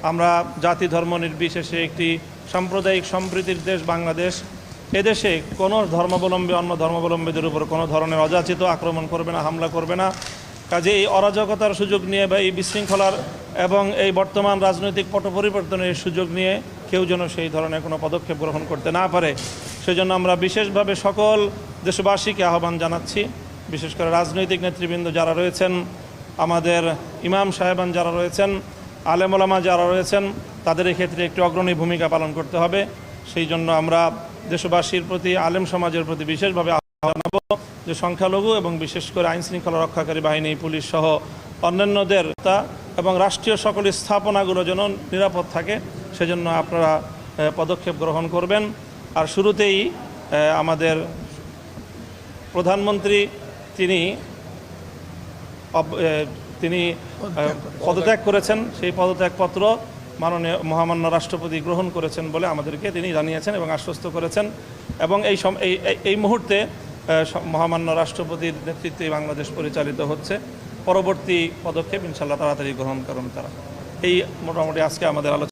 আমরা জাতি ধর্ম নির্বিশেষে একটি সাম্প্রদায়িক সম্প্রীতির দেশ বাংলাদেশ। এদেশে কোনো ধর্মাবলম্বী অন্য ধর্মাবলম্বীদের উপর কোনো ধরনের অযাচিত আক্রমণ করবে না, হামলা করবে না। কাজে এই অরাজকতার সুযোগ নিয়ে বা এই বিশৃঙ্খলার এবং এই বর্তমান রাজনৈতিক পট পরিবর্তনের সুযোগ নিয়ে কেউ যেন সেই ধরনের কোনো পদক্ষেপ গ্রহণ করতে না পারে, সেজন্য আমরা বিশেষভাবে সকল দেশবাসীকে আহ্বান জানাচ্ছি। বিশেষ করে রাজনৈতিক নেতৃবৃন্দ যারা রয়েছেন, আমাদের ইমাম সাহেবান যারা রয়েছেন, আলেম ওলামা যারা রয়েছেন, তাদের ক্ষেত্রে একটি অগ্রণী ভূমিকা পালন করতে হবে। সেই জন্য আমরা দেশবাসীর প্রতি, আলেম সমাজের প্রতি বিশেষভাবে আহ্বান জানাবো যে সংখ্যালঘু এবং বিশেষ করে আইনশৃঙ্খলা রক্ষাকারী বাহিনী, পুলিশ সহ অন্যান্যদের এবং রাষ্ট্রীয় সকল স্থাপনাগুলো যেন নিরাপদ থাকে, সেজন্য আপনারা পদক্ষেপ গ্রহণ করবেন। আর শুরুতেই আমাদের প্রধানমন্ত্রী তিনি পদত্যাগ করেছেন, সেই পদত্যাগপত্র মাননীয় মহামান্য রাষ্ট্রপতি গ্রহণ করেছেন বলে আমাদেরকে তিনি জানিয়েছেন এবং আশ্বস্ত করেছেন। এবং এই মুহূর্তে মহামান্য রাষ্ট্রপতির নেতৃত্বে বাংলাদেশ পরিচালিত হচ্ছে। পরবর্তী পদক্ষেপ ইনশাআল্লাহ তাড়াতাড়ি গ্রহণ করুন তারা। এই মোটামুটি আজকে আমাদের আলোচনা।